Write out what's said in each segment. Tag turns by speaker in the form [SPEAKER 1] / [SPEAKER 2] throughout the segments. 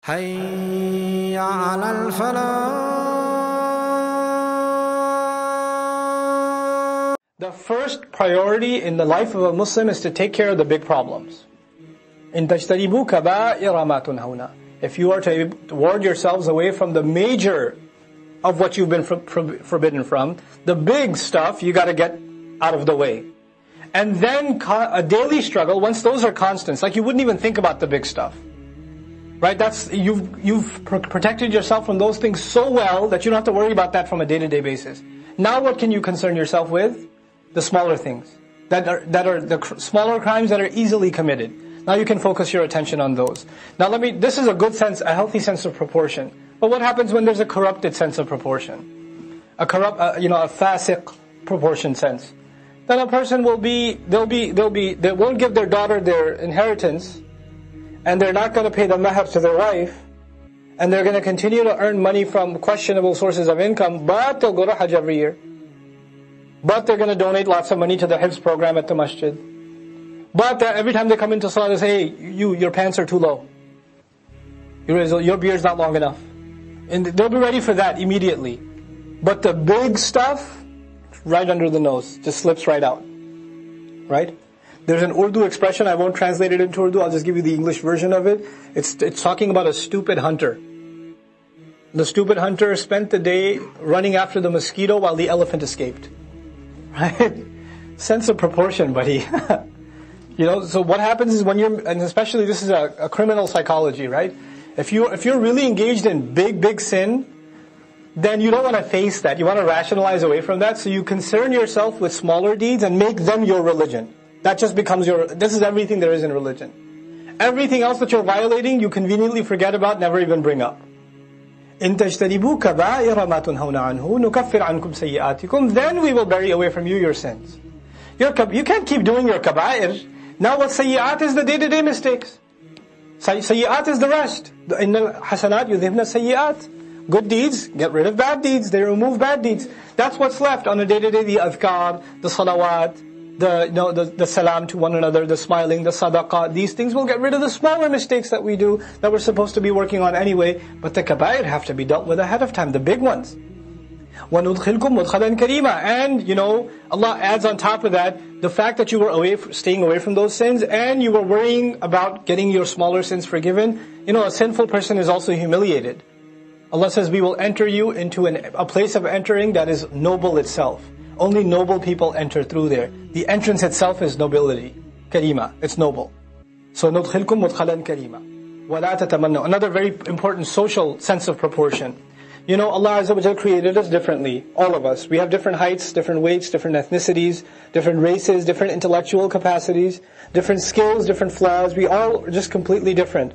[SPEAKER 1] حي على الفلاح.
[SPEAKER 2] The first priority in the life of a Muslim is to take care of the big problems. إن تجتنبوا كبائر ما تنهون. If you are to ward yourselves away from the major of what you've been forbidden from, the big stuff you got to get out of the way. And then a daily struggle, once those are constants, like you wouldn't even think about the big stuff. Right? That's, you've protected yourself from those things so well that you don't have to worry about that from a day-to-day basis. Now what can you concern yourself with? The smaller things. That are the smaller crimes that are easily committed. Now you can focus your attention on those. Now this is a good sense, a healthy sense of proportion. But what happens when there's a corrupted sense of proportion? A fasiq proportion sense. Then a person they won't give their daughter their inheritance, and they're not going to pay the mahar to their wife, and they're going to continue to earn money from questionable sources of income, but they'll go to Hajj every year. But they're going to donate lots of money to the Hifz program at the masjid. But every time they come into Salah, they say, hey, your pants are too low. Your beard's not long enough. And they'll be ready for that immediately. But the big stuff, right under the nose, just slips right out. Right? There's an Urdu expression, I won't translate it into Urdu, I'll just give you the English version of it. It's talking about a stupid hunter. The stupid hunter spent the day running after the mosquito while the elephant escaped. Right? Sense of proportion, buddy. So what happens is and especially this is a criminal psychology, right? If you're really engaged in big sin, then you don't want to face that. You want to rationalize away from that. So you concern yourself with smaller deeds and make them your religion. That just becomes this is everything there is in religion. Everything else that you're violating, you conveniently forget about, never even bring up. إِن تَجْتَنِبُوا كَبَائِرَ مَا تُنْهَوْنَ عَنْهُ نُكَفِّرْ عَنْكُمْ سَيِّئَاتِكُمْ. Then we will bury away from you your sins. You can't keep doing your kaba'ir. Now what sayyi'at is the day-to-day mistakes. Sayyi'at is the rest. إِنَّ الْحَسَنَاتِ يُذْهِبْنَ السَّيِّئَاتِ. Good deeds get rid of bad deeds. They remove bad deeds. That's what's left on a day-to-day. The adhkar, the salawat, the salam to one another, the smiling, the sadaqah. These things will get rid of the smaller mistakes that we do, that we're supposed to be working on anyway. But the kaba'ir have to be dealt with ahead of time, the big ones. وَنُدْخِلْكُمْ مُدْخَلًا كَرِيمًا. And, Allah adds on top of that, the fact that you were staying away from those sins, and you were worrying about getting your smaller sins forgiven. A sinful person is also humiliated. Allah says, we will enter you into a place of entering that is noble itself. Only noble people enter through there. The entrance itself is nobility. Karima, it's noble. So, نُدْخِلْكُمْ مُدْخَلًا كَرِيمًا وَلَا تَتَمَنَّوْا. Another very important social sense of proportion. Allah Azza wa Jal created us differently, all of us. We have different heights, different weights, different ethnicities, different races, different intellectual capacities, different skills, different flaws. We all are just completely different.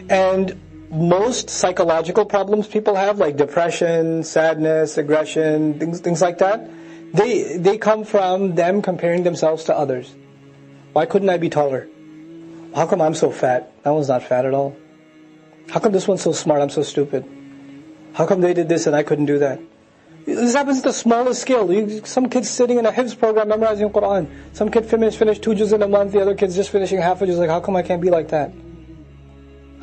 [SPEAKER 2] And most psychological problems people have, like depression, sadness, aggression, things like that, they come from them comparing themselves to others. Why couldn't I be taller? How come I'm so fat? That one's not fat at all. How come this one's so smart? I'm so stupid. How come they did this and I couldn't do that? This happens at the smallest scale. Some kids sitting in a Hifz program memorizing Quran. Some kid finished 2 juz in a month. The other kid's just finishing half a juz. Like, how come I can't be like that?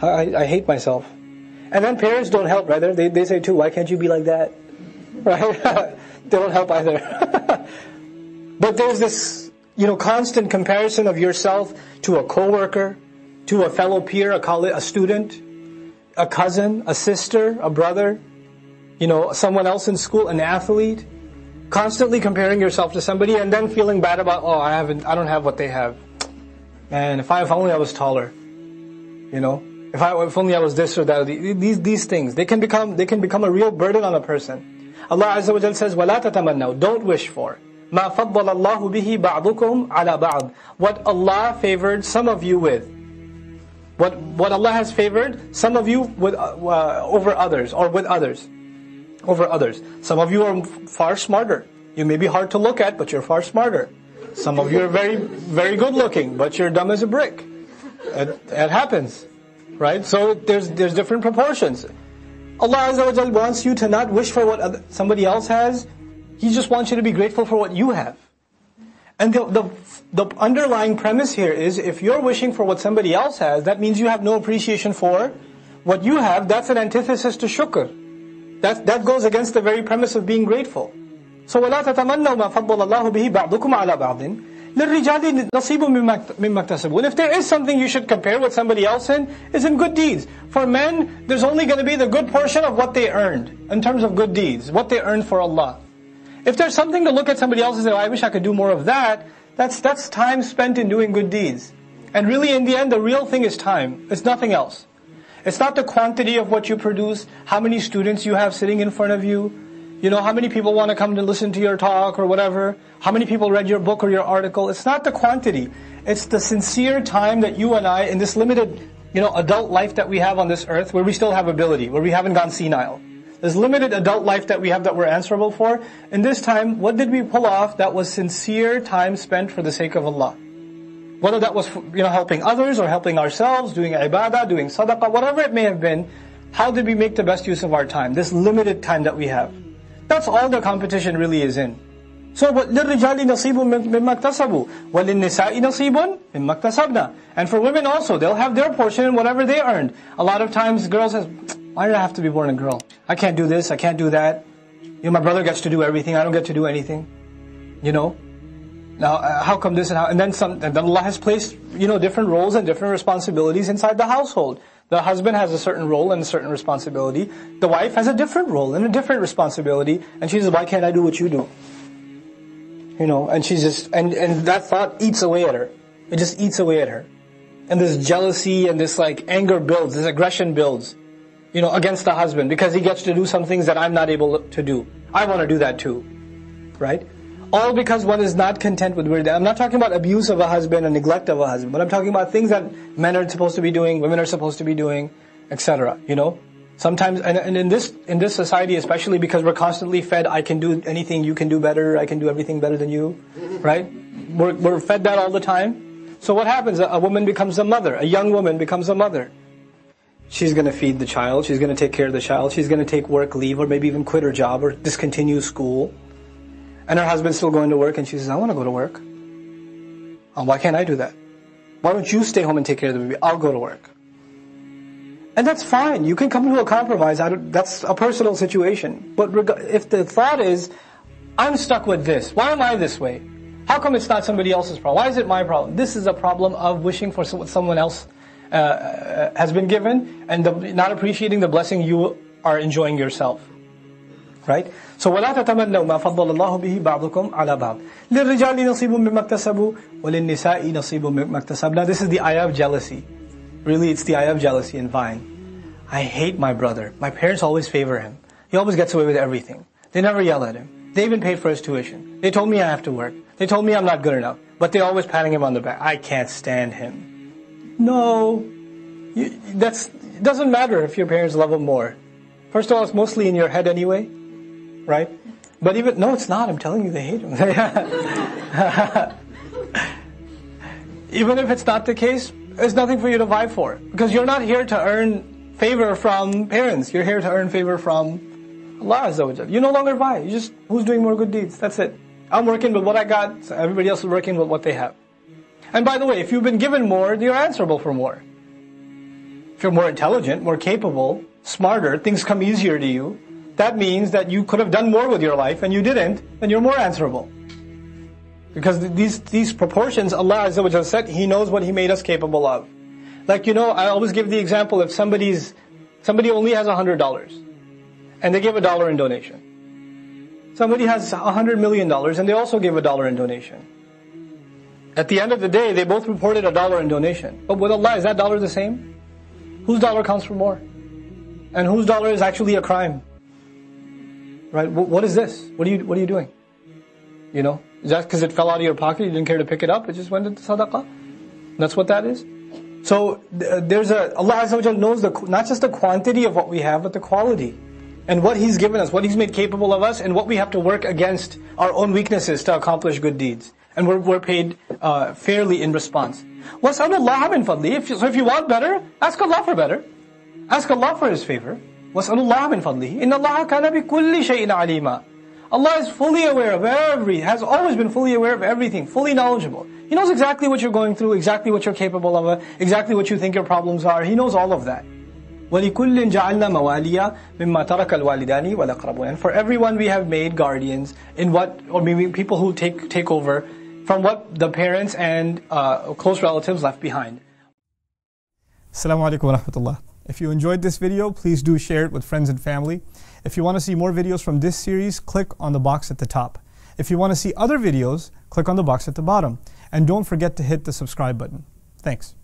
[SPEAKER 2] I hate myself. And then parents don't help, right? They say too, why can't you be like that? Right? They don't help either. But there's this, constant comparison of yourself to a coworker, to a fellow peer, a student, a cousin, a sister, a brother, someone else in school, an athlete. Constantly comparing yourself to somebody and then feeling bad about, I don't have what they have. Man, if only I was taller. If only I was this or that. These things, they can become a real burden on a person. Allah Azza wa Jal says, وَلَا تَتَمَنَّوْا. Don't wish for. مَا فَضَّلَ اللَّهُ بِهِ بَعْضُكُمْ عَلَى بَعْضٍ. What Allah favored some of you with. What Allah has favored some of you with over others, or with others. Over others. Some of you are far smarter. You may be hard to look at, but you're far smarter. Some of you are very, very good looking, but you're dumb as a brick. It happens. Right? So there's different proportions. Allah Azza wa Jal wants you to not wish for what somebody else has. He just wants you to be grateful for what you have. And the underlying premise here is, if you're wishing for what somebody else has, that means you have no appreciation for what you have, that's an antithesis to shukr. That goes against the very premise of being grateful. So وَلَا تَتَمَنَّوْا مَا فَضَّلَ اللَّهُ بِهِ بَعْضُكُمْ عَلَى بَعْضٍ لِلرِّجَالِ نَصِيبٌ مِمَّا اكْتَسَبُوا. And if there is something you should compare with somebody else in, is in good deeds. For men, there's only going to be the good portion of what they earned, in terms of good deeds, what they earned for Allah. If there's something to look at somebody else and say, oh, I wish I could do more of that, that's time spent in doing good deeds. And really in the end, the real thing is time. It's nothing else. It's not the quantity of what you produce, how many students you have sitting in front of you, how many people want to come to listen to your talk or whatever, how many people read your book or your article. It's not the quantity. It's the sincere time that you and I, in this limited, adult life that we have on this earth, where we still have ability, where we haven't gone senile. This limited adult life that we have that we're answerable for, in this time, what did we pull off that was sincere time spent for the sake of Allah? Whether that was, helping others or helping ourselves, doing ibadah, doing sadaqah, whatever it may have been, how did we make the best use of our time? This limited time that we have. That's all the competition really is in. So, لِلرِّجَالِ نَصِيبٌ مِمَّا اكْتَسَبُوا وَلِلنِّسَاءِ نَصِيبٌ مِمَّا اكْتَسَبْنَا. And for women also, they'll have their portion in whatever they earned. A lot of times, girls say, why did I have to be born a girl? I can't do this, I can't do that. My brother gets to do everything, I don't get to do anything. Now, how come this and then Allah has placed, different roles and different responsibilities inside the household. The husband has a certain role and a certain responsibility. The wife has a different role and a different responsibility. And she says, why can't I do what you do? And she's just, and that thought eats away at her. It just eats away at her. And this jealousy and this anger builds, this aggression builds, against the husband, because he gets to do some things that I'm not able to do. I want to do that too. Right? All because one is not content with where they are. I'm not talking about abuse of a husband and neglect of a husband, but I'm talking about things that men are supposed to be doing, women are supposed to be doing, etc. Sometimes, and in this society especially, because we're constantly fed, I can do anything, you can do better, I can do everything better than you, right? We're fed that all the time. So what happens? A woman becomes a mother, a young woman becomes a mother. She's going to feed the child, she's going to take care of the child, she's going to take work leave, or maybe even quit her job, or discontinue school. And her husband's still going to work, and she says, I want to go to work. Oh, why can't I do that? Why don't you stay home and take care of the baby? I'll go to work. And that's fine. You can come to a compromise. That's a personal situation. But if the thought is, I'm stuck with this. Why am I this way? How come it's not somebody else's problem? Why is it my problem? This is a problem of wishing for what someone else has been given, and not appreciating the blessing you are enjoying yourself. Right? So وَلَا تَتَمَنَّوْا مَا فَضَّلَ اللَّهُ بِهِ بَعْضُكُمْ عَلَى بَعْضٍ لِلرِّجَالِ نَصِيبٌ مِمَّا اكْتَسَبُوا وَلِلنِّسَاءِ نَصِيبٌ مِمَّا اكْتَسَبْنَا. This is the ayah of jealousy. Really, it's the ayah of jealousy and vying. I hate my brother. My parents always favor him. He always gets away with everything. They never yell at him. They even paid for his tuition. They told me I have to work. They told me I'm not good enough. But they're always patting him on the back. I can't stand him. No. It doesn't matter if your parents love him more. First of all, it's mostly in your head anyway. Right? But no, it's not. I'm telling you, they hate him. Even if it's not the case, there's nothing for you to vie for. Because you're not here to earn favor from parents. You're here to earn favor from Allah Azza wa Jal. You no longer vie. You just, who's doing more good deeds? That's it. I'm working with what I got, so everybody else is working with what they have. And by the way, if you've been given more, you're answerable for more. If you're more intelligent, more capable, smarter, things come easier to you, that means that you could have done more with your life and you didn't, then you're more answerable. Because these proportions, Allah Azza wa Jalla said, He knows what He made us capable of. I always give the example, if somebody only has $100 and they give $1 in donation. Somebody has $100 million and they also give $1 in donation. At the end of the day, they both reported $1 in donation. But with Allah, is that dollar the same? Whose dollar counts for more? And whose dollar is actually a crime? Right? What is this? What are you doing? Is that because it fell out of your pocket, you didn't care to pick it up, it just went into sadaqah? That's what that is? So, Allah Azza wa Jalla knows not just the quantity of what we have, but the quality. And what He's given us, what He's made capable of us, and what we have to work against our own weaknesses to accomplish good deeds. And we're paid fairly in response. وَاسْأَلُوا اللَّهَ مِنْ فَضْلِهِ. So if you want better, ask Allah for better. Ask Allah for His favor. وَاسْأَلُوا اللَّهَ مِنْ فَضْلِهِ إِنَّ اللَّهَ كَانَ بِكُلِّ شَيْءٍ عَلِيمًا. Allah is fully aware of has always been fully aware of everything, fully knowledgeable. He knows exactly what you're going through, exactly what you're capable of, exactly what you think your problems are. He knows all of that. وَلِكُلٍّ جَعَلْنَا مَوَالِيَ مِمَّا تَرَكَ الْوَالِدَانِ وَالْأَقْرَبُونَ. And for everyone we have made guardians in what, or maybe people who take over from what the parents and close relatives left behind.
[SPEAKER 3] Assalamu alaikum wa rahmatullah. If you enjoyed this video, please do share it with friends and family. If you want to see more videos from this series, click on the box at the top. If you want to see other videos, click on the box at the bottom. And don't forget to hit the subscribe button. Thanks.